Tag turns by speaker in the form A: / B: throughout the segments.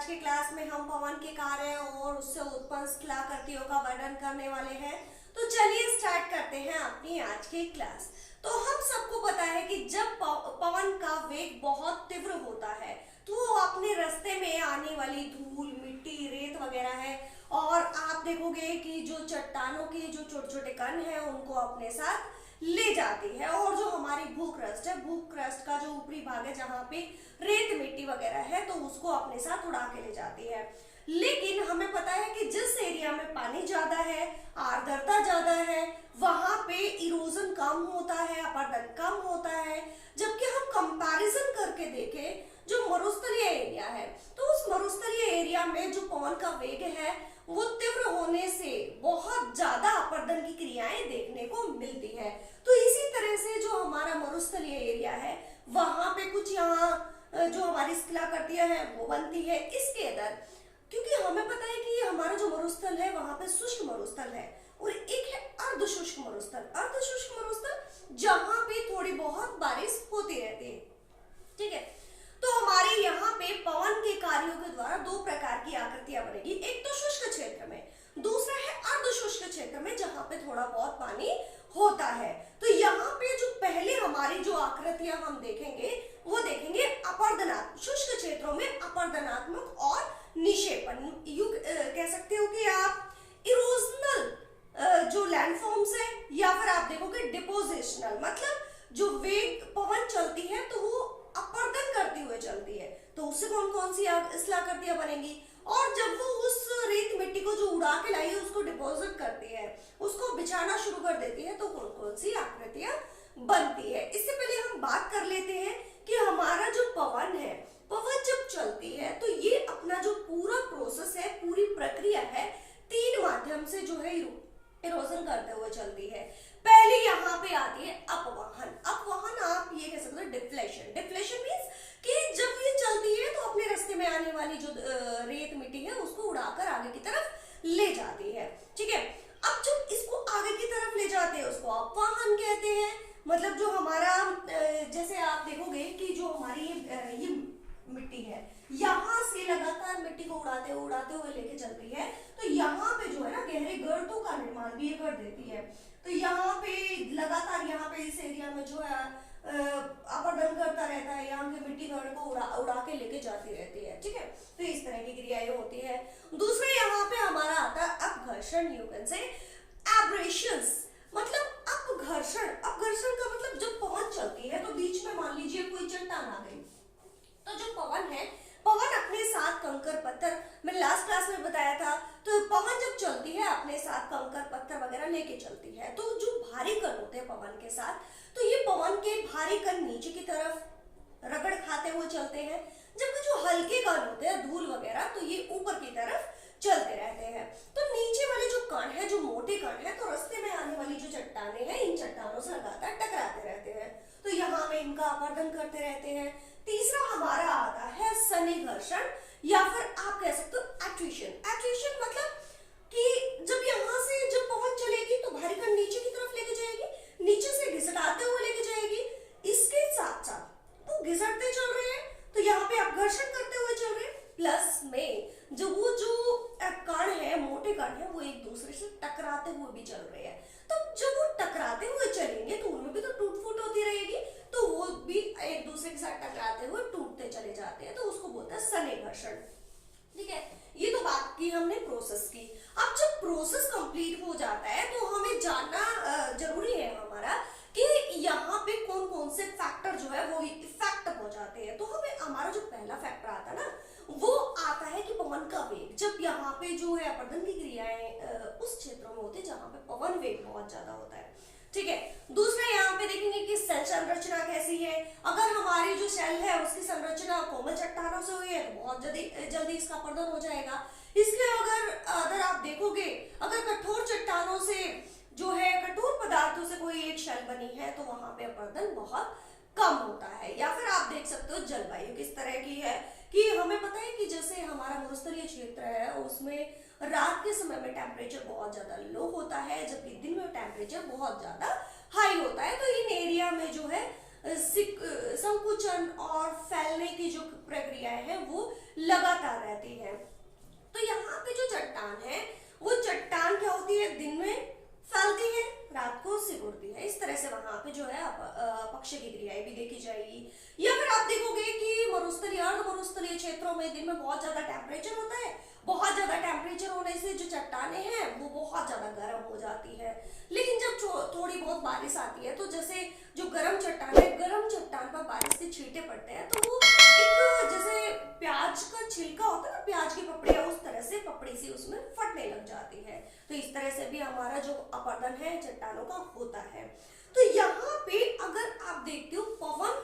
A: के क्लास में हम पवन के कार्य और उससे उत्पन्न शिलाकृतियों का वर्णन करने वाले हैं। तो चलिए स्टार्ट करते हैं अपनी आज की क्लास। तो हम सबको पता है कि जब पवन का वेग बहुत तीव्र होता है तो वो अपने रास्ते में आने वाली धूल, मिट्टी, रेत वगैरह है और आप देखोगे कि जो चट्टानों के जो छोटे छोटे कण हैं उनको अपने साथ ले जाती है। और जो हमारी भूक्रस्ट है, भूक्रस्ट का जो ऊपरी भाग है जहाँ पे रेत, मिट्टी वगैरह है, तो उसको अपने साथ उड़ा के ले जाती है। लेकिन हमें पता है कि जिस एरिया में पानी ज्यादा है, आर्द्रता ज्यादा है, वहां पे इरोजन कम होता है, अपरदन कम होता है। जबकि हम कंपैरिजन करके देखें जो मरुस्थलीय एरिया है, तो उस मरुस्थलीय एरिया में जो पवन का वेग है वो तीव्र होने से बहुत ज्यादा अपरदन की क्रियाएं देखने को मिलती है। तो इसी तरह से जो हमारा मरुस्थलीय एरिया है वहां पे कुछ यहाँ जो हमारी शिलाकृतियां हैं वो बनती है। इसके अंदर क्योंकि हमें पता है कि हमारा जो मरुस्थल है वहां पे शुष्क मरुस्थल है और एक है अर्ध शुष्क मरुस्थल। अर्ध शुष्क मरुस्थल जहां पे थोड़ी बहुत बारिश होती रहती है, ठीक है। तो हमारे यहाँ पे पवन के कार्यों के द्वारा दो प्रकार की आकृतियां बनेगी। एक तो शुष्क क्षेत्र में, दूसरा है अर्ध शुष्क क्षेत्र में जहां पे थोड़ा बहुत पानी होता है। तो यहाँ पे जो पहले हमारी जो आकृतियां हम देखेंगे वो देखेंगे अपरदनात्मक, शुष्क क्षेत्रों में अपरदनात्मक और निक्षेपण। कह सकते हो कि आप इरोजनल जो लैंडफॉर्म्स है, या फिर आप देखोगे डिपोजिशनल, मतलब जो वेग पवन चलती है तो वो अपरदन करती हुए चलती है, तो उससे कौन कौन सी शिलाकृतियां बनेगी। और जब वो उस रेत मिट्टी को जो उड़ा के लाई है उसको डिपॉजिट करती है, उसको बिछाना शुरू कर देती है, तो कौन कौन सी आकृतियां बनती है। इससे पहले हम बात कर लेते हैं कि हमारा जो पवन है, पवन जब चलती है तो ये अपना जो पूरा प्रोसेस है, पूरी प्रक्रिया है, तीन माध्यम से जो है इरोजन करते हुए चलती है। पहले यहाँ पे आती है अपवहन। अपवहन आप ये कह सकते हो डिफ्लेशन। डिफ्लेशन मींस कि जब ये चलती है तो अपने रास्ते में आने वाली जो रेत, मिट्टी है उसको उड़ाकर आगे की तरफ ले जाती है, ठीक है। अब जब इसको आगे की तरफ ले जाते हैं उसको अपवहन कहते हैं। मतलब जो हमारा जैसे आप देखोगे कि जो हमारी ये मिट्टी है, यहाँ से लगातार मिट्टी को उड़ाते हुए लेके चलती है, तो यहाँ पे जो है ना गहरे गर्तों का निर्माण भी ये कर देती है। तो यहाँ पे लगातार यहाँ पे इस एरिया में जो है अपरदन करता रहता है, यहाँ के मिट्टी गढ़ को उड़ा के लेके जाती रहती है, ठीक है। तो इस तरह की क्रियाएं होती है। दूसरे यहाँ पे हमारा आता है अपघर्षण, यू कैन से एब्रेशंस, मतलब अपघर्षण। अपघर्षण का मतलब जब पवन चलती है तो बीच में मान लीजिए कोई चट्टान आ गई, तो जो पवन है, पवन अपने साथ कंकर पत्थर, मैंने लास्ट क्लास में बताया था, तो पवन जब चलती है अपने साथ कंकर पत्थर वगैरह लेके चलती है, तो जो भारी कण होते हैं पवन के साथ, तो ये पवन के भारी कण नीचे की तरफ रगड़ खाते हुए चलते हैं, जबकि जो हल्के कण होते हैं धूल वगैरह, तो ये ऊपर की तरफ चलते रहते हैं। तो नीचे वाले जो कण है, जो मोटे कण है, तो रास्ते में आने वाली जो चट्टाने हैं, इन चट्टानों से लगातार टकराते रहते हैं, तो यहाँ में इनका अपरदन करते रहते हैं। तीसरा हमारा आता है सन्निकर्षण, या फिर आप कह सकते हो एट्रिशन। एट्रिशन मतलब कि जब यहाँ से जब पवन चलेगी तो भारी कण नीचे की तरफ लेके जाएगी, नीचे से घिसटाते हुए लेके जाएगी, इसके साथ साथ वो घिसटते चल रहे हैं, तो यहाँ पे अपघर्षण करते हुए चल रहे हैं, प्लस में जो कण है, मोटे कण है, वो एक दूसरे से टकराते हुए भी चल रहे हैं। तो जब वो टकराते हुए चलेंगे तो उनमें भी तो टूट फूट होती रहेगी, तो वो भी एक दूसरे के साथ टकराते हुए टूटते चले जाते हैं, तो उसको बोलते हैं सन्निकर्षण, ठीक है। ये तो बात की हमने प्रोसेस की। अब जब प्रोसेस कंप्लीट हो जाता है तो हमें जानना जरूरी है हमारा कि यहाँ पे कौन कौन से फैक्टर जो है वो इफेक्ट हो जाते हैं। तो हमें हमारा जो पहला फैक्टर आता है ना, वो आता है कि पवन का वेग। जब यहाँ पे जो है अपरदन की क्रियाएं उस क्षेत्रों में होती है जहाँ पे पवन वेग बहुत ज्यादा होता है, ठीक है। दूसरा यहाँ पे देखेंगे कि सेल संरचना कैसी है। अगर हमारी जो सेल है उसकी संरचना कोमल चट्टानों से हुई है तो बहुत जल्दी इसका अपरदन हो जाएगा। इसके अगर आप देखोगे, अगर कठोर चट्टानों से जो है, कठोर पदार्थों से कोई एक शेल बनी है, तो वहां पे अपरदन बहुत कम होता है। या फिर आप देख सकते हो जलवायु किस तरह की है, कि हमें पता है कि जैसे हमारा मरुस्थलीय क्षेत्र है उसमें रात के समय में टेम्परेचर बहुत ज्यादा लो होता है, जबकि दिन में टेम्परेचर बहुत ज्यादा हाई होता है। तो इन एरिया में जो है संकुचन और फैलने फैलने की जो प्रक्रियाएं है वो लगातार रहती है। तो यहाँ पे जो चट्टान है वो चट्टान क्या होती है, दिन में फैलती है, रात को सिकुड़ती है। इस तरह से वहां पे जो है पक्ष की क्रियाएं भी देखी जाएगी। या फिर आप देखोगे कि मरुस्थलीय अर्ध मरुस्थलीय क्षेत्रों में दिन में बहुत ज्यादा टेम्परेचर होता है। बहुत ज्यादा टेम्परेचर होने से जो चट्टानें हैं वो बहुत ज्यादा गर्म हो जाती है। लेकिन जब थोड़ी बहुत बारिश आती है तो जैसे जो गर्म चट्टान है, गर्म चट्टान पर बारिश के छींटे पड़ते हैं तो वो एक जैसे प्याज का छिलका होता है ना, प्याज की पपड़ियां, उस तरह से पपड़ी सी उसमें फटने लग जाती है। तो इस तरह से भी हमारा जो अपरदन है चट्टानों का होता है। तो यहाँ पे अगर आप देखते हो पवन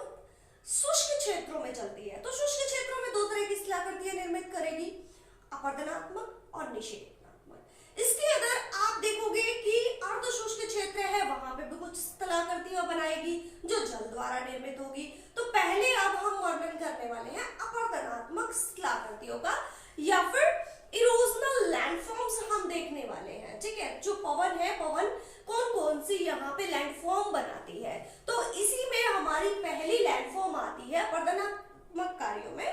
A: शुष्क क्षेत्रों में चलती है, तो शुष्क क्षेत्रों में दो तरह की शिलाकृतियां निर्मित करेगी, अपरदनात्मक और निषेधात्मक। इसके अगर आप देखोगे कि अर्ध शुष्क क्षेत्र है वहां पे भी कुछ शिलाकृतियां बनाएगी जो जल द्वारा निर्मित होगी। तो पहले अब हम वर्णन करने वाले हैं अपरदनात्मक शिलाकृतियों का, या फिर इरोजनल लैंडफॉर्म्स हम देखने वाले हैं। ठीक है, जो पवन है, पवन कौन कौन सी यहाँ पे लैंडफॉर्म बनाती है, तो इसी में हमारी पहली लैंडफॉर्म आती है अपरदनात्मक कार्यों में।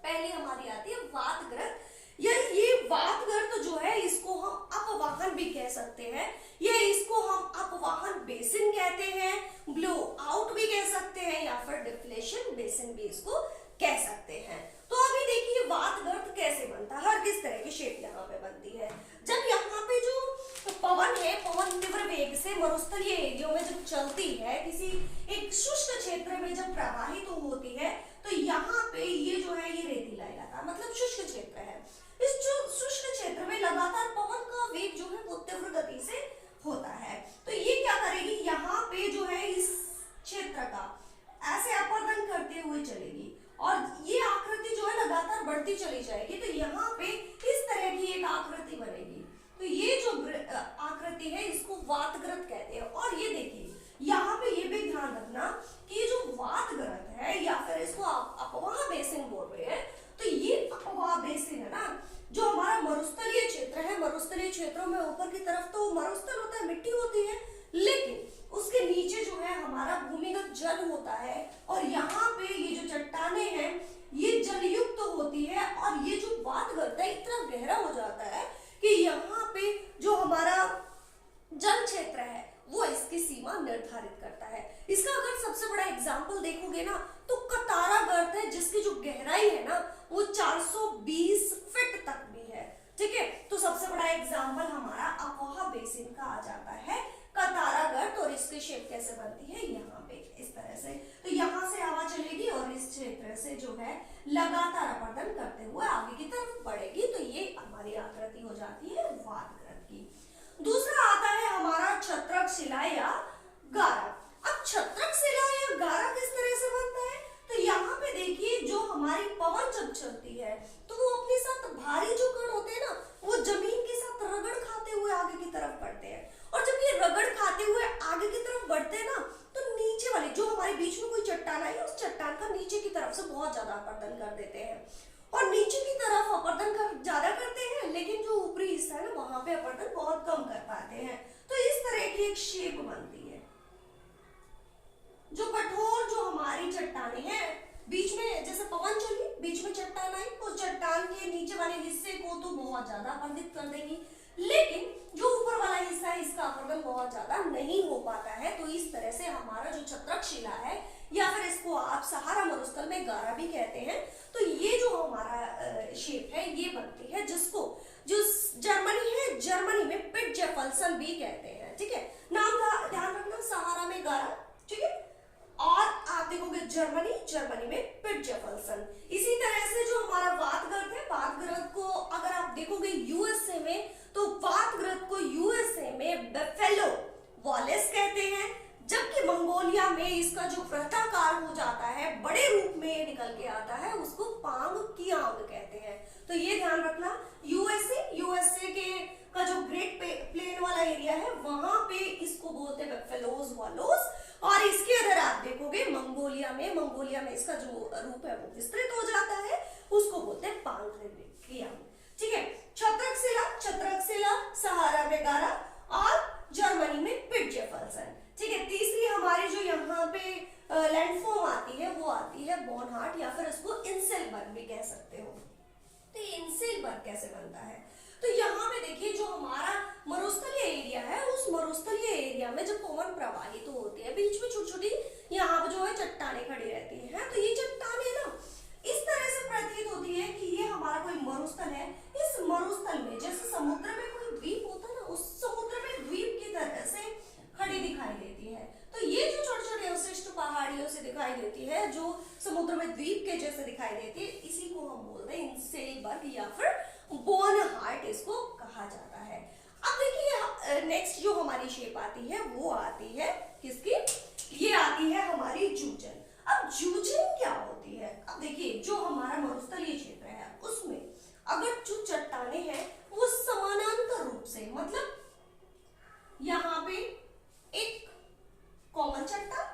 A: पहली हमारी आती है वातग्रत, या ये वातग्रत जो है इसको हम अपवाहन भी कह सकते हैं, या इसको हम अपवाहन बेसिन कहते हैं, ब्लो आउट भी कह सकते हैं, या फिर डिफ्लेशन बेसिन भी इसको कह सकते हैं। तो अभी देखिए वातग्रत कैसे बनता है, हर किस तरह की शेप यहाँ पे बनती है। जब यहाँ पे जो पवन है, पवन तीव्र वेग से मरुस्थलीय एरियो में जब चलती है, किसी एक शुष्क क्षेत्र में जब प्रवाहित होती है, तो यहाँ पे ये जो है ये रेतीला इलाका मतलब शुष्क क्षेत्र है। इस जो शुष्क क्षेत्र में लगातार पवन का वेग जो है वो तीव्र गति से होता है। तो ये क्या करेगी, यहाँ पे जो है इस क्षेत्र का ऐसे अपरदन करते हुए चलेगी और ये आकृति जो है लगातार बढ़ती चली जाएगी। तो यहाँ पे इस तरह की एक आकृति बनेगी। तो ये जो आकृति है इसको वातग्रत कहते हैं। और ये देखिए यहाँ पे ये भी ध्यान रखना कि ये जो वातग्रत है या फिर इसको अपवाह बेसिन बोल रहे हैं, तो ये अपवाह बेसिन है ना, जो हमारा मरुस्थलीय क्षेत्र है, मरुस्थलीय क्षेत्रों में ऊपर की तरफ तो मरुस्थल होता है, मिट्टी होती है, लेकिन उसके नीचे जो है हमारा भूमिगत जल होता है। और यहाँ पे ये जो चट्टाने हैं ये जलयुक्त होती है, और ये जो वातग्रत है इतना गहरा हो जाता है कि यहाँ पे जो हमारा जल क्षेत्र है वो इसकी सीमा निर्धारित करता है। इसका अगर सबसे बड़ा एग्जाम्पल देखोगे ना तो कतारा गर्त है, जिसकी जो गहराई है ना वो 420 फीट तक भी है। ठीक है, तो सबसे बड़ा एग्जाम्पल हमारा अपवाह बेसिन का आ जाता है कतारा गर्त। और इसकी शेप कैसे बनती है, यहाँ पे इस तरह से। तो यहाँ से हवा चलेगी और इस क्षेत्र से जो है लगातार अपरदन करते हुए आगे की तरफ बढ़ेगी। तो ये हमारी आकृति हो जाती है वातग्रत की। दूसरा आता है हमारा छत्रक शिला या गारा। अब छत्रक शिला या गारा किस तरह से बनता है, तो यहाँ पे देखिए जो हमारी पवन जब चलती है तो वो अपने साथ भारी जो कण होते हैं ना वो जमीन के साथ रगड़ खाते हुए आगे की तरफ बढ़ते हैं। और जब ये रगड़ खाते हुए आगे की तरफ बढ़ते हैं ना तो नीचे वाली जो हमारे बीच में कोई चट्टान आई उस चट्टान का नीचे की तरफ से बहुत ज्यादा अपरदन कर देते हैं। और नीचे की तरफ अपरदन ज्यादा करते हैं, लेकिन जो ऊपरी हिस्सा है ना वहां पे अपरदन बहुत कम कर पाते हैं। तो इस तरह की एक शेप बनती है। जो कठोर जो हमारी चट्टाने हैं, बीच में जैसे पवन चली, बीच में चट्टान आई, उस चट्टान के नीचे वाले हिस्से को तो बहुत ज्यादा अपरदित कर देंगी, लेकिन जो ऊपर वाला हिस्सा है इसका अपरदन बहुत ज्यादा नहीं हो पाता है। तो इस तरह से हमारा जो छत्रक शिला है या फिर इसको आप सहारा मरुस्थल में गारा भी कहते हैं, तो ये जो हमारा शेप है ये बनती है, जिसको जो जर्मनी है, जर्मनी में पिटजेफल्सन भी कहते हैं। ठीक है, नाम का ध्यान रखना, सहारा में गारा, ठीक है, और आप देखोगे जर्मनी में पिटजेफल्सन। इसी तरह से जो हमारा वातग्रत है, वातग्रत को अगर आप देखोगे यूएसए में, तो वातग्रत को यूएसए में बफेलो वॉलेस कहते हैं, जबकि मंगोलिया में इसका जो वृत्ताकार हो जाता है, बड़े रूप में निकल के आता है, उसको पांग कियांग कहते हैं। तो ये ध्यान रखना, यूएसए के का जो ग्रेट प्लेन वाला एरिया है वहां पे इसको बोलते हैं बफेलोज वॉलोस। और इसके अगर आप देखोगे मंगोलिया में इसका जो रूप है वो विस्तृत हो जाता है, उसको बोलते हैं पांग कियांग। ठीक है, छत्रक शिला सहारा में गारा और जर्मनी में पिटजेफल्सन। ठीक है, तीसरी हमारी जो यहाँ पे लैंडफॉर्म आती है वो आती है बॉर्नहार्ट, या फिर इसको इंसेलबर्ग भी कह सकते हो। तो ये इंसेलबर्ग कैसे बनता है? तो यहाँ पे देखिए जो हमारा मरुस्थलीय एरिया है, उस मरुस्थलीय एरिया में जब पवन प्रवाहित तो होती है, बीच में छोटी छोटी यहाँ पे जो है चट्टानें खड़ी रहती हैं। तो ये चट्टानें ना इस तरह से प्रतीत होती है कि ये हमारा कोई मरुस्थल है। इस मरुस्थल में जैसे समुद्र में कोई द्वीप होता है ना, उस समुद्र में द्वीप की तरह से खड़ी दिखाई देती है। तो ये जो छोटे छोटे अवशिष्ट पहाड़ियों से दिखाई देती है, जो समुद्र में द्वीप के जैसे दिखाई देती है, इसी को हम बोलते हैं इंसेलबर्ग या फिर बॉर्नहार्ट इसको कहा जाता है। अब देखिए नेक्स्ट जो हमारी शेप आती है वो आती है किसकी? ये आती है हमारी जूजन। अब जूजन क्या होती है? अब देखिए जो हमारा मरुस्थलीय क्षेत्र है उसमें अगर जो चट्टानें हैं वो समानांतर रूप से, मतलब यहाँ पे एक कॉमन चट्टान,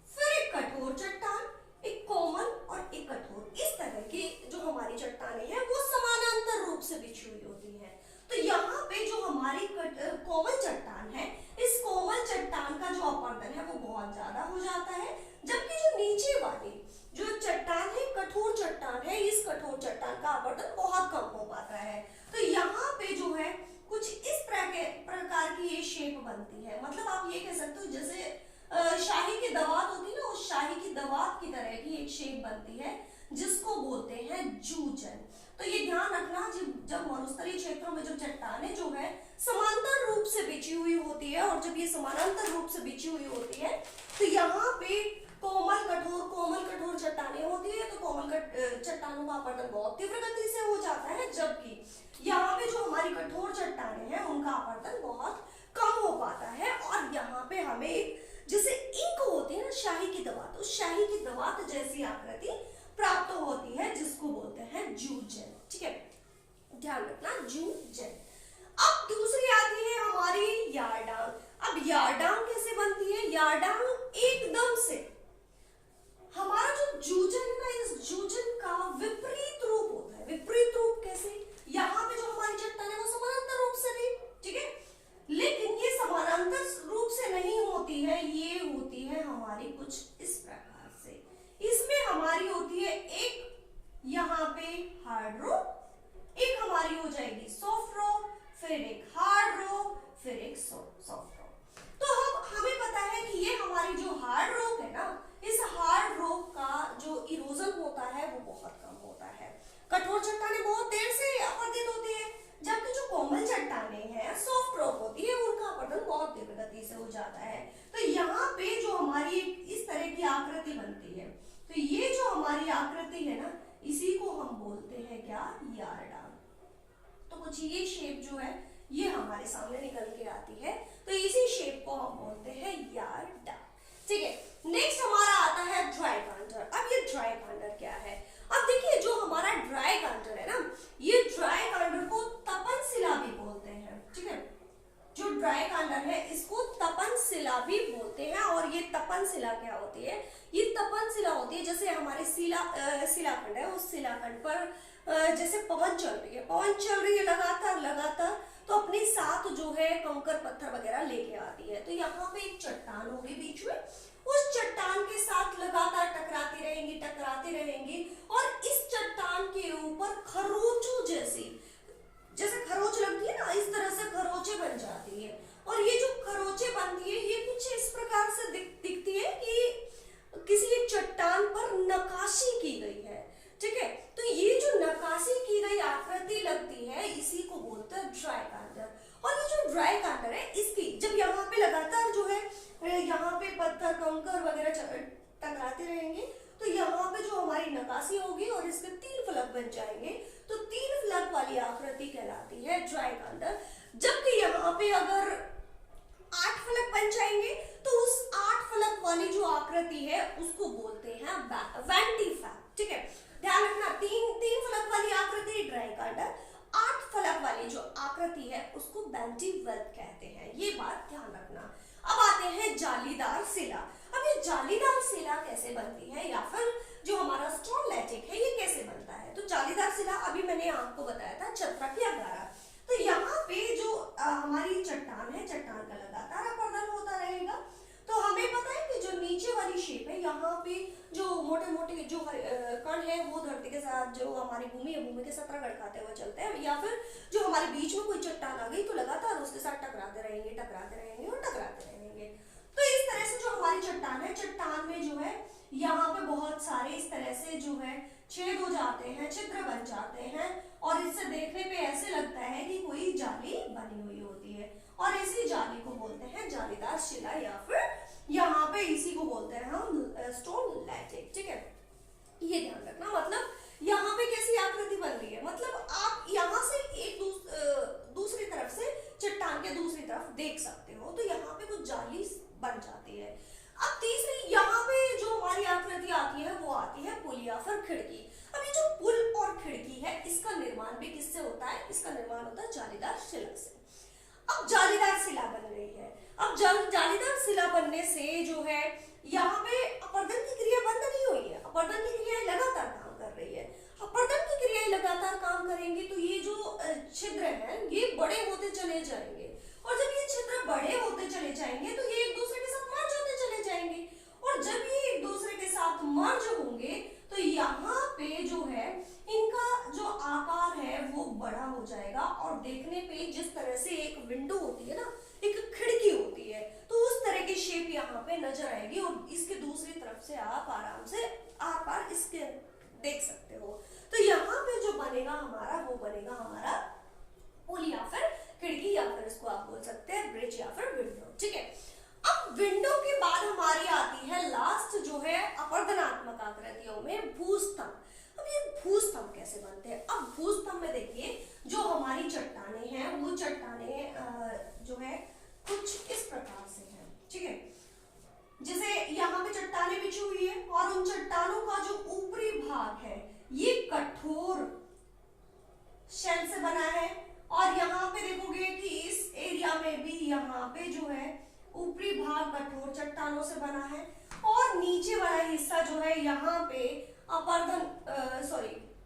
A: फिर एक कठोर चट्टान, एक कॉमन और एक कठोर, इस तरह की जो हमारी चट्टानें हैं वो समानांतर रूप से बिछी हुई होती हैं। तो यहाँ पे जो हमारी कोमल चट्टान है, इस कोमल चट्टान का जो अपवर्तन है वो बहुत ज्यादा हो जाता है, जबकि जो नीचे वाली जो चट्टान है कठोर चट्टान है, इस कठोर चट्टान का अपवर्तन बहुत कम हो पाता है। तो यहाँ पे जो है कुछ इस प्रकार की ये शेप बनती है। मतलब आप ये कह सकते हो जैसे शाही की दवात होती है ना, उस शाही की दवात की तरह की एक शेप बनती है जिसको बोलते हैं जूजन। तो ये ध्यान रखना, जब मरुस्थलीय क्षेत्रों में जो चट्टानें जो है समांतर रूप से बिछी हुई होती है, और जब ये समानांतर रूप से बिछी हुई होती है तो यहाँ पे कोमल कठोर चट्टानें होती है। तो कोमल चट्टानों का अपवर्तन बहुत तीव्र गति से हो जाता है, जबकि यहाँ पे जो हमारी कठोर चट्टानें हैं उनका अपवर्तन बहुत कम हो पाता है। और यहाँ पे हमें जैसे इंक होती है ना शाही की दवात, उस शाही की दवात जैसी आकृति प्राप्त होती है जिसको बोलते हैं जूजन। ठीक है, ध्यान रखना जूजन। अब दूसरी आती है हमारी यारडांग। अब यारडांग कैसे बनती है? यारडांग एकदम से हमारा जो जूजन है ना, इस जूजन का विपरीत रूप होता है। विपरीत रूप कैसे? यहाँ पे जो हमारी चट्टान है वो समानांतर रूप से भी, ठीक है, लेकिन ये समानांतर रूप से नहीं होती है, ये होती है हमारी कुछ इस प्रकार से। इसमें हमारी होती है एक यहाँ पे हार्ड रो, एक हमारी हो जाएगी सॉफ्ट रो, फिर एक हार्ड रो, फिर एक सॉफ्ट रो। तो हमें पता है कि ये हमारी जो हार्ड रॉक है ना, इस हार्ड रॉक का जो इरोजन होता है वो बहुत कम होता है। कठोर चट्टानें बहुत देर से अपवर्तित होती है, जबकि जो कोमल चट्टानें हैं सॉफ्ट रॉक होती है, उनका अपवर्तन बहुत तीव्र गति से हो जाता है। तो यहाँ पे जो हमारी इस तरह की आकृति बनती है, तो ये जो हमारी आकृति है ना, इसी को हम बोलते हैं क्या? यारडांग। तो कुछ ये शेप जो है ये हमारे सामने निकल के आती है, तो इसी शेप को हम बोलते हैं यारडांग। ठीक है, नेक्स्ट हमारा आता है ड्राई कांटर। अब ये ड्राई कांटर क्या है? अब देखिए जो हमारा ड्राई कांटर है ना, ये ड्राई कांटर को तपन शिला भी बोलते हैं। ठीक है, जो ड्राई कांटर है इसको तपन शिला भी बोलते हैं। और ये तपन शिला क्या होती है? ये तपन शिला होती है, जैसे हमारे शिलाखंड है, उस शिलाखंड पर जैसे पवन चल रही है लगातार, तो अपने साथ जो है कंकर पत्थर वगैरह लेके आती है। तो यहाँ पे एक चट्टान होगी बीच में, उस चट्टान के साथ लगातार टकराती रहेंगी और इस चट्टान के ऊपर खरोचों जैसे खरोच लगती है ना, इस तरह से खरोचे बन जाती है। और ये जो खरोचे बनती है ये कुछ इस प्रकार से दिखती है कि किसी एक चट्टान पर नकाशी की गई है। ठीक है, तो ये जो नकाशी की गई आकृति लगती है इसी को बोलते हैं ड्राई कांटर। और ये जो ड्राई कांटर है इसकी जब यहाँ पे लगातार जो है यहाँ पे पत्थर कंकर वगैरह टकराते रहेंगे, तो यहाँ पे जो हमारी नकाशी होगी और इसके 3 फलक बन जाएंगे, तो 3 फलक वाली आकृति कहलाती है ड्राई कांटर। जबकि यहाँ पे अगर 8 फलक बन जाएंगे तो उस 8 फलक वाली जो आकृति है उसको बोलते हैं वेंटिफैक। ठीक है, ध्यान रखना, 3 फलक वाली आकृति ड्राई कांटर, 8 फलक वाली जो आकृति है उसको वेंटिवर्क कहते हैं। ये बात ध्यान रखना। अब आते हैं जालीदार शिला। अब ये जालीदार शिला कैसे बनती है, या फिर जो हमारा स्टोन लैटिक है ये कैसे बनता है? तो जालीदार शिला अभी मैंने आपको बताया था चतरक या गारा। तो यहाँ पे जो हमारी चट्टान है, चट्टान का लगातार अपवर्तन होता रहेगा। तो हमें पता है कि जो नीचे वाली शेप है यहाँ पे जो मोटे मोटे जो कण है वो धरती के साथ, जो हमारी भूमि है भूमि के साथ रगड़ खाते हुए चलते हैं, या फिर जो हमारे बीच में कोई चट्टान आ गई तो लगातार उसके साथ टकराते रहेंगे और टकराते रहेंगे। तो इस तरह से जो हमारी चट्टान है, चट्टान में जो है यहाँ पे बहुत सारे इस तरह से जो है छेद हो जाते हैं, छिद्र बन जाते हैं, और इससे देखने पे ऐसे लगता है कि कोई जाली बनी हुई होती है, और इसी जाली को बोलते हैं जालीदार शिला, या फिर यहाँ पे इसी को बोलते हैं हम स्टोन लैटिस। ठीक है, ये ध्यान रखना। मतलब यहाँ पे कैसी आकृति बन रही है, मतलब आप यहाँ से एक दूसरी तरफ से चट्टान के दूसरी तरफ देख सकते हो, तो यहाँ पे कुछ जाली बन जाती है। अब तीसरी यहाँ पे जो हमारी आकृति आती है वो आती है पुल या फिर खिड़की। अब ये जो पुल और खिड़की है इसका निर्माण भी किससे होता है, इसका निर्माण होता है जालीदार शिला से। अब जालीदार शिला बन रही है, अब जालीदार शिला बनने से जो है यहाँ पे अपर्दन की क्रिया बंद नहीं हुई है, अपर्दन की क्रियाएं लगातार काम कर रही है। अपर्दन की क्रियाएं लगातार काम करेंगी तो ये जो छिद्र हैं ये बड़े होते चले जाएंगे, और जब ये छिद्र बड़े होते चले जाएंगे तो ये एक दूसरे के साथ मर्ज होते चले जाएंगे, और जब ये एक दूसरे के साथ मर्ज होंगे तो यहाँ पे जो है इनका जो आकार है वो बड़ा हो जाएगा, और देखने पे जिस तरह से एक विंडो होती है ना, एक खिड़की होती है, तो उस तरह की शेप यहाँ पे नजर आएगी, और इसके दूसरी तरफ से आप आराम से आर पार इसके देख सकते हो। तो यहाँ पे जो बनेगा हमारा वो बनेगा हमारा पुल या फिर खिड़की, या फिर इसको आप बोल सकते हैं ब्रिज या फिर विंडो। ठीक है, अब विंडो के बाद हमारी आती है लास्ट जो है अपर्दनात्मक आकृतियों में भूस्तंभ। अब ये भूस्तंभ कैसे बनते हैं, अब भूस्तंभ में देखिए जो हमारी चट्टाने हैं वो चट्टाने जो है कुछ इस प्रकार से हैं। ठीक है, जैसे यहाँ पे चट्टाने बिछी हुई है, और उन चट्टानों का जो ऊपरी भाग है ये कठोर शेल से बना है, और यहाँ पे देखोगे कि इस एरिया में भी यहाँ पे जो है ऊपरी भाग कठोर चट्टानों से बना है, और नीचे वाला हिस्सा जो है यहाँ पे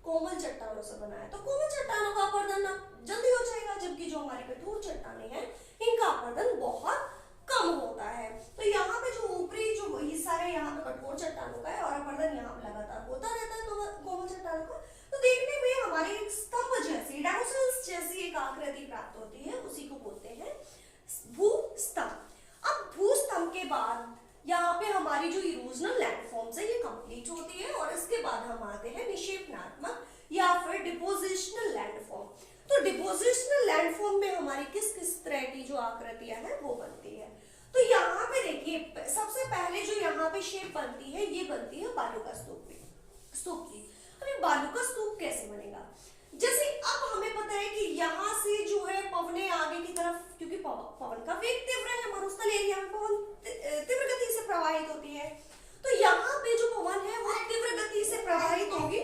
A: कोमल चट्टानों से बना है। तो कोमल चट्टानों का अपर्दन जल्दी हो जाएगा, जबकि जो हमारी कठोर चट्टानें हैं इनका अपर्दन बहुत कम होता है। तो यहाँ पे जो ऊपरी जो हिस्सा है यहाँ पे कठोर चट्टानों का है, और अपर्दन यहाँ पे लगातार होता रहता है कोमल चट्टानों का। तो देखने में हमारी एक स्तंभ जैसी, डायनासोरस जैसी एक आकृति प्राप्त होती है, उसी को बोलते हैं भूस्तंभ। अब भूस्तंभ के बाद यहाँ पे हमारी जो इरोजनल लैंडफॉर्म्स है ये कंप्लीट होती है, और इसके बाद हम आते हैं निक्षेपणात्मक या फिर डिपोजिशनल लैंडफॉर्म। तो डिपोजिशनल लैंडफॉर्म में हमारी किस किस तरह की जो आकृतियां हैं वो बनती है। तो यहाँ पे देखिए सबसे पहले जो यहाँ पे शेप बनती है ये बनती है बालू का स्तूप की। अभी बालू का स्तूप कैसे बनेगा, जैसे अब हमें पता है कि यहाँ से जो है पवने आगे की तरफ, क्योंकि पवन का वेग तीव्र है, मरुस्थल एरिया में पवन तीव्र गति से प्रवाहित होती है, तो यहाँ पे जो पवन है वो तीव्र गति से प्रवाहित होगी,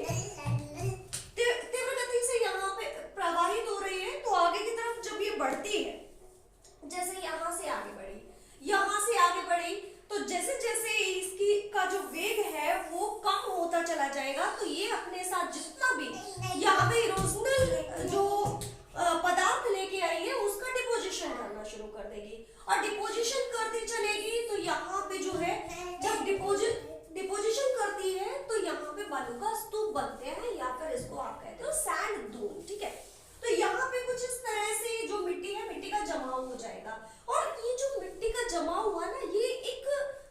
A: तीव्र गति से यहाँ पे प्रवाहित हो रही है। तो आगे की तरफ जब ये बढ़ती है, जैसे यहाँ से आगे बढ़ी, तो जैसे जैसे इसकी का जो वेग है वो कम होता चला जाएगा, तो ये अपने साथ जितना भी यहाँ पे इरोजनल जो पदार्थ लेके आई है उसका डिपोजिशन करना शुरू कर देगी, और डिपोजिशन करती चलेगी। तो यहाँ पे जो है जब डिपोजिशन करती है तो यहाँ पे बालू का स्तूप बनते हैं, या फिर इसको आप कहते हो सैंड दून। ठीक है, तो यहाँ पे कुछ इस तरह से जो मिट्टी है, मिट्टी का जमाव हो जाएगा, और ये जो मिट्टी का जमाव हुआ ना ये एक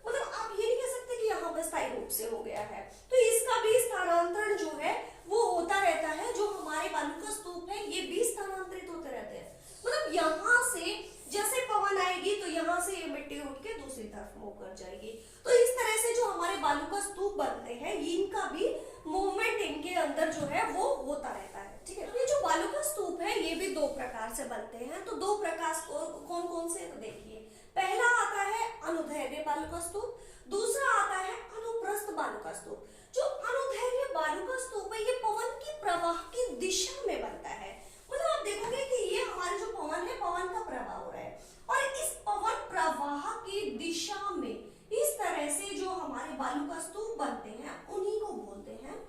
A: मतलब आप ये नहीं कह सकते कि यहाँ पे स्थायी रूप से हो गया है, तो इसका भी स्थानांतरण जो है वो होता रहता है। जो हमारे बालू का स्तूप है ये भी स्थानांतरित होते रहते हैं, मतलब यहाँ से जैसे पवन आएगी तो यहाँ से ये मिट्टी उठ के दूसरी तरफ मूव कर जाएगी। तो इस तरह से जो हमारे बालू का स्तूप बनते हैं इनका भी मूवमेंट इनके अंदर जो है वो होता रहता है। ठीक है, तो ये जो बालू का स्तूप है ये भी दो प्रकार से बनते हैं। तो दो प्रकार कौन कौन से, तो देखिए पहला आता है अनुदैर्घ्य बालू का स्तूप, दूसरा आता है अनुप्रस्थ बालू का स्तूप। जो अनुदैर्घ्य बालू का स्तूप है ये पवन की प्रवाह की दिशा में बनता है, मतलब आप देखोगे कि ये हमारे जो पवन है पवन का प्रवाह हो रहा है, और इस पवन प्रवाह की दिशा में इस तरह से जो हमारे बालू का स्तूप बनते हैं उन्हीं को बोलते हैं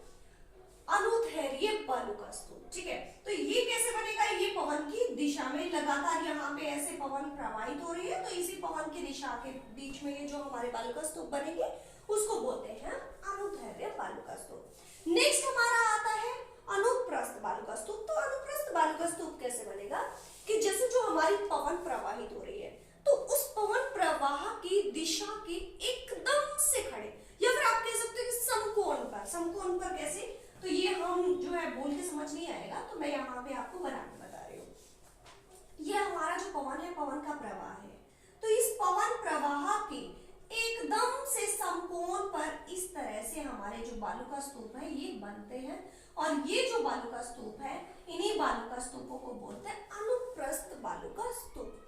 A: अनुदैर्घ्य बालू का स्तूप। ठीक है, तो ये कैसे बनेगा, ये पवन की दिशा में लगातार यहाँ पे ऐसे पवन प्रवाहित हो रही है, तो इसी पवन की दिशा के बीच में ये जो हमारे बालू का स्तूप बनेंगे उसको बोलते हैं अनुदैर्घ्य बालुका स्तूप। नेक्स्ट हमारा आता है अनुप्रस्थ बालुका स्तूप। तो अनुप्रस्थ बालुका स्तूप कैसे बनेगा कि जैसे जो हमारी पवन प्रवाहित हो रही है तो उस पवन प्रवाह की दिशा के एकदम से खड़े, या फिर आप कह सकते हो कि समकोण पर कैसे, तो ये हम जो है बोल के समझ नहीं आएगा, तो मैं यहाँ पे आपको बना के बता रही हूँ। ये हमारा जो पवन है, पवन का प्रवाह है, तो इस पवन प्रवाह के एकदम से समकोण पर इस तरह से हमारे जो बालुका स्तूप है ये बनते हैं, और ये जो बालुका स्तूप है इन्हीं बालुका स्तूपों को बोलते हैं अनुप्रस्थ बालुका स्तूप।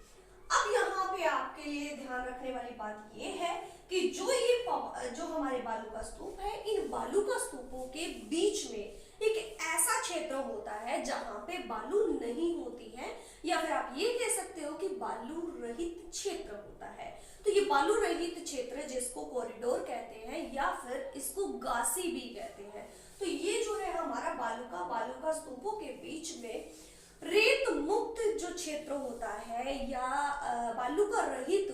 A: अब यहाँ पे आपके लिए ध्यान रखने वाली बात ये है कि जो हमारे बालुका स्तूप है, इन बालुका स्तूपों के बीच में एक ऐसा क्षेत्र होता है जहां पे बालू नहीं होती है, या फिर आप ये कह सकते हो कि बालू रहित क्षेत्र होता है। तो ये बालू रहित क्षेत्र जिसको कॉरिडोर कहते हैं या फिर इसको गासी भी कहते हैं, तो ये जो है हमारा बालुका स्तूपों के बीच में रेत मुक्त जो क्षेत्र होता है या बालुका रहित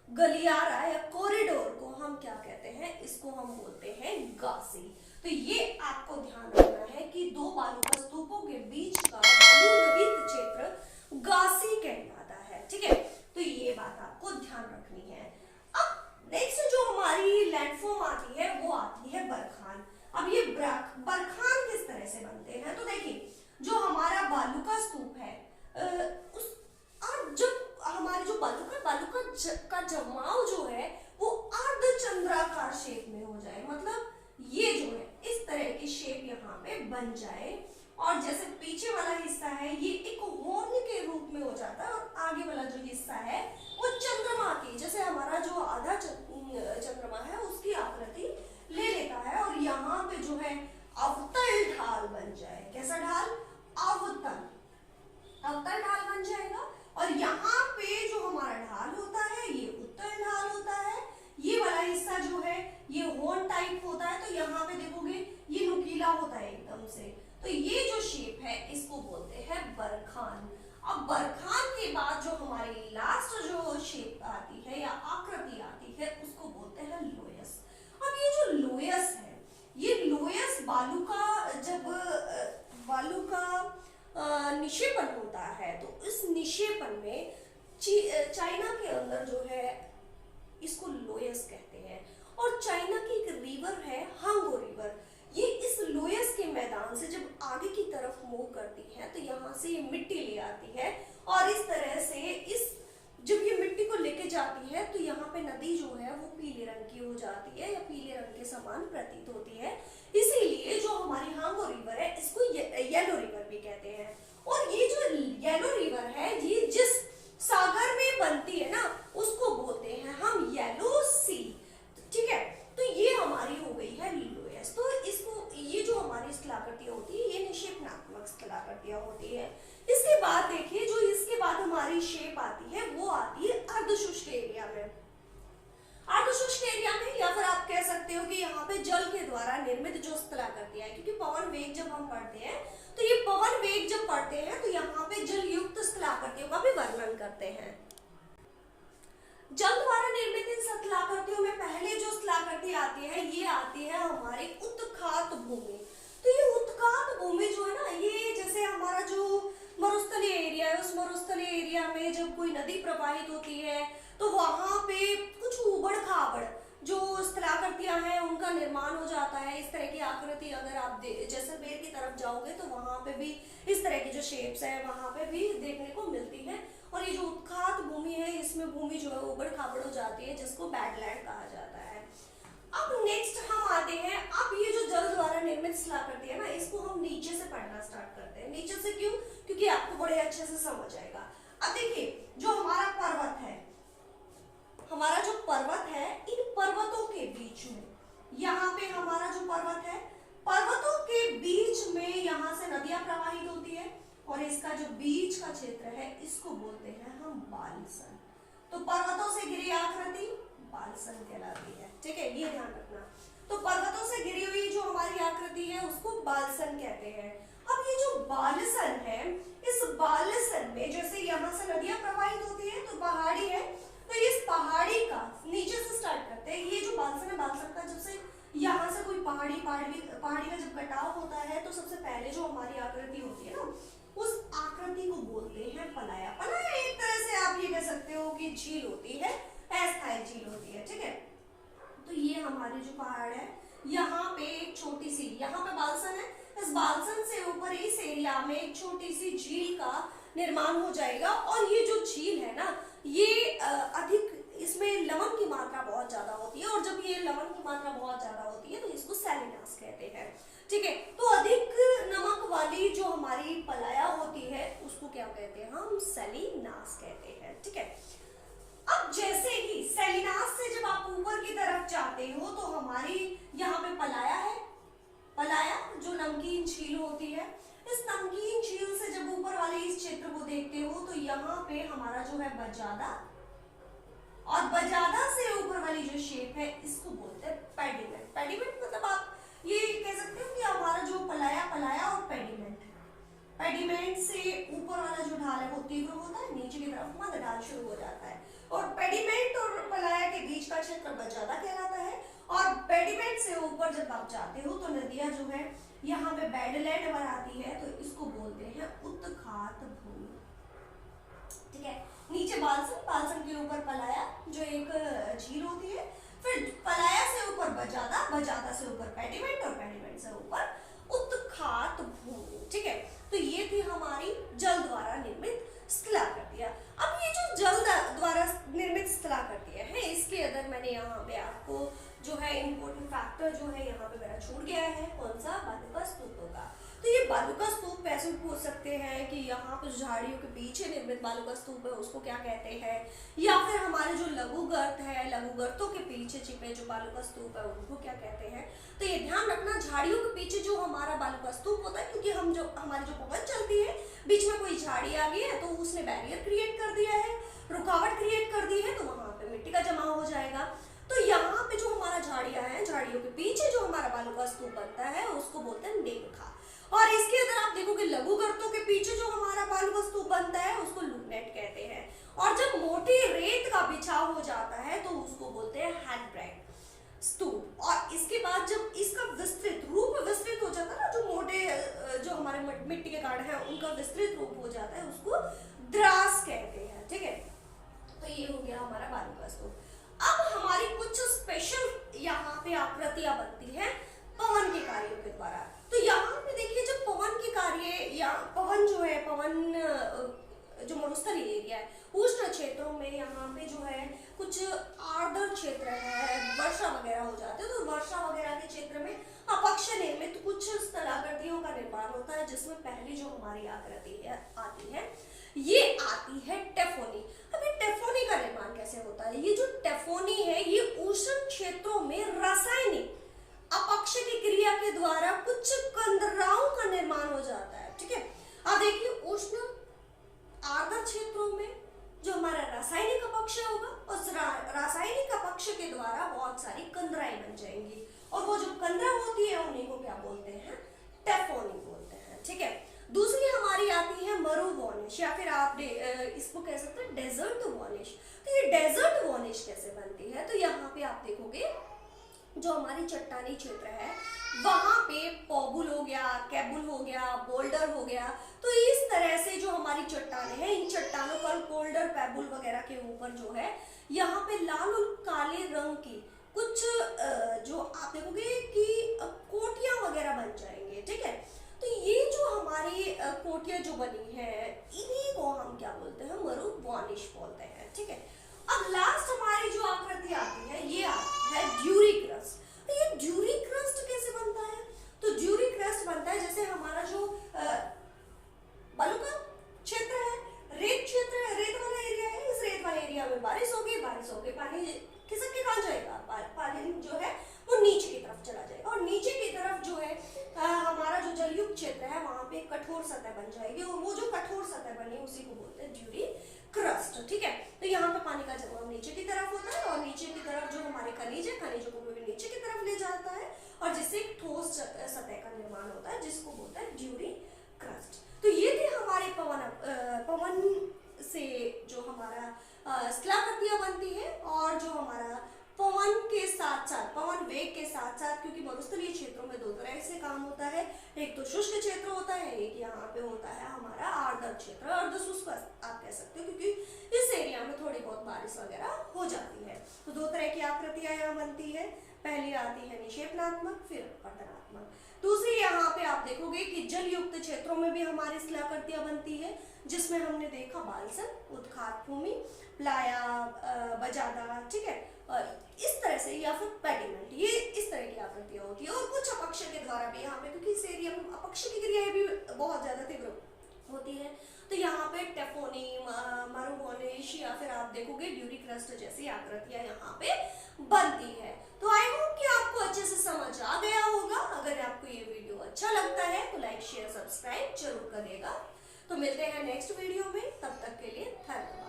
A: गलियारा या कॉरिडोर को हम क्या कहते हैं, इसको हम बोलते हैं गासी। तो ये आपको ध्यान रखना है कि दो बालुका स्तूपों के बीच का बालू रहित क्षेत्र गासी कहलाता है, ठीक है। तो ये बात आपको ध्यान रखनी है। अब नेक्स्ट जो हमारी लैंडफॉर्म आती है वो आती है बरखान। अब ये बरखान किस तरह से बनते हैं, तो देखिए जो हमारा बालुका स्तूप है जब हमारे जो बालुका का जमाव जो है वो अर्धचंद्राकार शेप में हो जाए, मतलब ये जो है इस तरह की शेप यहाँ पे बन जाए, और जैसे पीछे वाला हिस्सा है ये एक हॉर्न के रूप में हो जाता है, और आगे वाला जो हिस्सा है वो चंद्रमा की, जैसे हमारा जो आधा चंद्रमा है उसकी आकृति ले लेता है, और यहाँ पे जो है अवतल ढाल बन जाए। कैसा ढाल? अवतल ढाल बन जाएगा, और यहाँ पे जो हमारा ढाल होता है ये उत्तल ढाल होता है। ये वाला हिस्सा जो है ये हॉर्न टाइप होता है, तो यहाँ पे देखोगे ये नुकीला होता है एकदम से। तो ये जो शेप है इसको बोलते हैं बरखान। अब बरखान के बाद जो हमारी लास्ट जो शेप आती है या आकृति आती है उसको बोलते हैं लोयस। अब ये जो लोयस है, ये लोयस बालू का निक्षेपण होता है, तो इस निक्षेपण में चाइना के अंदर जो है इसको लोयस कहते हैं, और चाइना की एक रिवर है हांगो रिवर, ये इस लोयस के मैदान से जब आगे की तरफ मूव करती है तो यहाँ से ये मिट्टी ले आती है, और इस तरह से जब ये मिट्टी को लेके जाती है तो यहाँ पे नदी जो है वो पीले रंग की हो जाती है या पीले रंग के समान प्रतीत होती है। इसीलिए जो हमारी हांगो रिवर है इसको येलो रिवर भी कहते हैं। और ये जो येलो रिवर है ये जिस सागर में बनती है ना उसको बोलते हैं हम येलो सी, ठीक है। तो ये हमारी हो गई है लोयस। तो इसको ये जो हमारी स्थलाकृतियां होती है ये निक्षेपणात्मक स्थलाकृतियां होती है। इसके बाद देखिए जो इसके बाद हमारी शेप आती है वो आती है अर्धशुष्क एरिया में। अर्धशुष्क एरिया में या फिर आप कह सकते हो कि यहाँ पे जल के द्वारा निर्मित जो स्थलाकृतियां है, क्योंकि पवन वेग जब हम पढ़ते हैं तो ये पवन वेग जब पढ़ते हैं तो यहाँ पे जल युक्त स्थलाकृतियों का भी वर्णन करते हैं। जल द्वारा निर्मित इन स्थलाकृतियों में पहले जो स्थलाकृति आती है ये आती है हमारी उत्खात भूमि। तो ये उत्खात भूमि जो है ना, ये जैसे हमारा जो मरुस्थलीय एरिया है उस मरुस्थलीय एरिया में जब कोई नदी प्रवाहित होती है तो वहां पे कुछ उबड़ खाबड़ जो स्थलाकृतियां हैं उनका निर्माण हो जाता है। इस तरह की आकृति अगर आप जैसलमेर की तरफ जाओगे तो वहां पे भी इस तरह की जो शेप्स है वहां पे भी देखने को मिलती है। और ये जो उत्खात भूमि है इसमें भूमि जो है उबड़ खाबड़ हो जाती है जिसको बैडलैंड कहा जाता है। अब नेक्स्ट हम आते हैं, अब ये जो जल द्वारा निर्मित स्थलाकृति है ना इसको हम नीचे से पढ़ना स्टार्ट करते हैं। नीचे से क्यों? क्योंकि आपको बड़े अच्छे से समझ आएगा। अब देखिए जो हमारा पर्वत है, हमारा जो पर्वत है इन पर्वतों के बीच में यहाँ पे हमारा जो पर्वत है पर्वतों के बीच में यहाँ से नदियां प्रवाहित होती है और इसका जो बीच का क्षेत्र है इसको बोलते हैं हम बालसन। तो पर्वतों से घिरी आकृति बालसन कहलाती है, ठीक है, ये ध्यान रखना। तो पर्वतों से घिरी हुई जो हमारी आकृति है उसको बालसन कहते हैं। अब ये जो बालसन है इस बालसन में जैसे यहाँ से नदियां प्रवाहित होती है तो पहाड़ी है तो इस पहाड़ी का नीचे से स्टार्ट करते हैं। ये जो बालसन है, बालसन का जब से यहाँ से कोई पहाड़ी का जब कटाव होता है तो सबसे पहले जो हमारी आकृति होती है ना, उस आकृति को बोलते हैं पलाया। पलाया एक तरह से आप ये कह सकते हो कि झील होती है, अस्थायी झील होती है, ठीक है। तो ये हमारे जो पहाड़ है, यहाँ पे एक छोटी सी, यहाँ पे बालसन है, इस बालसन से ऊपर इस एरिया में एक छोटी सी झील का निर्माण हो जाएगा। और ये जो झील है ना, ये अधिक, इसमें लवण की मात्रा बहुत ज्यादा होती है, और जब ये लवण की मात्रा बहुत ज्यादा होती है तो इसको सैलिनास कहते हैं, ठीक है। तो अधिक नमक वाली जो हमारी पलाया होती है उसको क्या कहते हैं, हम सैलिनास कहते हैं, ठीक है। अब जैसे ही सैलिनास से जब आप ऊपर की तरफ जाते हो तो हमारी यहाँ पे पलाया है, पलाया जो नमकीन झील होती है। इस नमकीन झील से जब ऊपर वाले इस क्षेत्र को देखते हो तो यहाँ पे हमारा जो है बजादा, और बजादा से ऊपर वाली जो शेप है इसको बोलते हैं पेडिमेंट। पेडिमेंट मतलब आप ये कह सकते हो कि हमारा जो पलाया, पलाया और पेडिमेंट, पेडिमेंट से ऊपर वाला जो ढाल है वो तीव्र होता है, नीचे की तरफ मध्य ढाल शुरू हो जाता है, और पेडिमेंट और पलाया के बीच का क्षेत्र बजादा कहलाता है। और पेडिमेंट से ऊपर जब आप जाते हो तो नदियां जो है यहाँ पे बेडलैंड बनाती है, तो इसको बोलते हैं उत्खात भूमि, ठीक है। नीचे बालसन, बालसन के ऊपर पलाया जो एक झील होती है, फिर पलाया से ऊपर बजादा, बजादा से ऊपर पेडिमेंट, और पेडिमेंट से ऊपर उत्खात भूमि, ठीक है। तो ये थी हमारी जल द्वारा निर्मित स्थलाकृतियां। अब ये जो जल द्वारा निर्मित स्थलाकृतियां हैं, इसके अंदर मैंने यहाँ पे आपको जो है इम्पोर्टेंट फैक्टर जो है यहाँ पे मेरा छूट गया है, कौन सा, बालुका स्तूपों का। तो ये बालुका स्तूप ऐसे पूछ सकते हैं कि यहाँ पे झाड़ियों के पीछे निर्मित बालुका स्तूप है उसको क्या कहते हैं, या फिर हमारे जो लघु गर्त है, लघु गर्तों के पीछे छिपे जो बालुका स्तूप है उनको क्या कहते हैं। तो ये ध्यान रखना, झाड़ियों के पीछे जो हमारा बालुका स्तूप होता है, क्योंकि हम जो हमारी जो पवन चलती है, बीच में कोई झाड़ी आ गई है तो उसने बैरियर क्रिएट कर दिया है, रुकावट क्रिएट कर दी है, तो वहां पे मिट्टी का जमाव हो जाएगा। तो यहाँ पे जो हमारा झाड़ियां हैं, झाड़ियों के पीछे जो हमारा बालुका स्तूप बनता है उसको बोलते हैं नेमखा। और इसके अंदर आप देखोगे लघु गर्तों के पीछे जो हमारा बालुका स्तूप बनता है उसको लूनेट कहते हैं। और जब मोटी रेत का बिछाव हो जाता है तो उसको बोलते हैं हैंडब्रेक स्तूप। और इसके बाद जब इसका विस्तृत रूप विस्तृत हो जाता है ना, जो मोटे जो हमारे मिट्टी के गाढ़ हैं उनका विस्तृत रूप हो जाता है, उसको द्रास कहते हैं, ठीक है। तो ये हो गया हमारा बालुका स्तूप। अब हमारी कुछ स्पेशल यहाँ पे आकृतियां बनती हैं पवन के कार्यों के द्वारा। तो यहाँ पे देखिए, जब पवन के कार्य या पवन जो है, पवन जो मरुस्थलीय एरिया है, उष्ण क्षेत्रों में यहाँ पे जो है कुछ आर्द्र क्षेत्र है, वर्षा वगैरह हो जाते हैं, तो वर्षा वगैरह के क्षेत्र में अपक्ष निर्मित कुछ स्थलाकृतियों का निर्माण होता है, जिसमें पहली जो हमारी आकृति आती है ये आती है टेफोनी। अब ये टेफोनी का निर्माण कैसे होता है, ये जो टेफोनी है ये उष्ण क्षेत्रों में रासायनिक अपक्ष की क्रिया के द्वारा कुछ कंदराओं का निर्माण हो जाता है, ठीक है। अब देखिए, उष्ण आर्द्र क्षेत्रों में जो हमारा रासायनिक अपक्ष होगा, उस रासायनिक अपक्ष के द्वारा बहुत सारी कंदराएं बन जाएंगी, और वो जो कंदरा होती है उन्हीं को क्या बोलते हैं, टेफोनी बोलते हैं, ठीक है। दूसरी हमारी आती है मरु वॉनिश, या फिर आप इसको कह सकते हैं डेजर्ट वॉनिश। तो ये डेजर्ट वॉनिश कैसे बनती है, तो यहाँ पे आप देखोगे जो हमारी चट्टानी क्षेत्र है वहां पे पॉबुल हो गया, कैबुल हो गया, बोल्डर हो गया, तो इस तरह से जो हमारी चट्टानें हैं, इन चट्टानों पर बोल्डर, पैबुल वगैरह के ऊपर जो है यहाँ पे लाल और काले रंग की कुछ जो आप देखोगे कि कोटियां वगैरह बन जाएंगे, ठीक है। तो ये जो हमारी कोटियां जो बनी है इन्हीं को हम क्या बोलते हैं, मरु वॉनिश बोलते हैं, ठीक है। अब लास्ट हमारी जो आकृति आती है ये आती है ड्यूरी क्रस्ट। तो ये ड्यूरी क्रस्ट कैसे बनता है, तो ड्यूरी क्रस्ट बनता है जैसे हमारा जो बालुका क्षेत्र है, रेत क्षेत्र है, रेत वाला एरिया है, इस रेत वाले एरिया में बारिश होगी, पानी खिसक के कहाँ जाएगा, पानी जो है वो नीचे की तरफ चला जाएगा, और नीचे की तरफ जो है हमारा जो जलयुक्त क्षेत्र है वहां पे कठोर सतह बन जाएगी, और वो जो कठोर सतह बनी उसी को बोलते हैं ड्यूरी क्रस्ट, ठीक है। तो यहाँ पे पानी का जमाव नीचे की तरफ होता है, और नीचे की तरफ जो हमारे खनिज है, खनिजों को भी नीचे की तरफ ले जाता है, और जिससे एक ठोस सतह का निर्माण होता है, जिसको बोलते हैं ड्यूरी क्रस्ट। तो ये थे हमारे पवन से जो हमारा स्थलाकृतियां बनती है, और जो हमारा पवन के साथ साथ, पवन वेग के साथ साथ, क्योंकि मरुस्थलीय क्षेत्रों में दो तरह से काम होता है, एक तो शुष्क क्षेत्र होता है, एक यहाँ पे होता है हमारा आर्द्र क्षेत्र, अर्ध शुष्क आप कह सकते हो, क्योंकि इस एरिया में थोड़ी बहुत बारिश वगैरह हो जाती है। तो दो तरह की आकृतियां यहाँ बनती है, पहली आती है निक्षेपणात्मक, फिर अपवर्तनात्मक। दूसरी यहाँ पे आप देखोगे कि जल युक्त क्षेत्रों में भी हमारी स्थलाकृतियां बनती है, जिसमें हमने देखा बालसन, उत्खात भूमि, प्लाया, बजादा, ठीक है, इस तरह से, या फिर पेडिमेंट, ये इस तरह की आकृतियां होती है। और कुछ अपक्ष के द्वारा भी यहाँ पे, क्योंकि इस एरिया में अपक्ष की क्रियाएं भी बहुत ज्यादा तीव्र होती है, तो यहाँ पे टेफोनी, मरुगोनिश, या फिर आप देखोगे ड्यूरीक्रस्ट जैसी आकृतियां यहाँ पे बनती है। तो आई होप कि आपको अच्छे से समझ आ गया होगा। अगर आपको ये वीडियो अच्छा लगता है तो लाइक शेयर सब्सक्राइब जरूर करिएगा। तो मिलते हैं नेक्स्ट वीडियो में, तब तक के लिए धन्यवाद।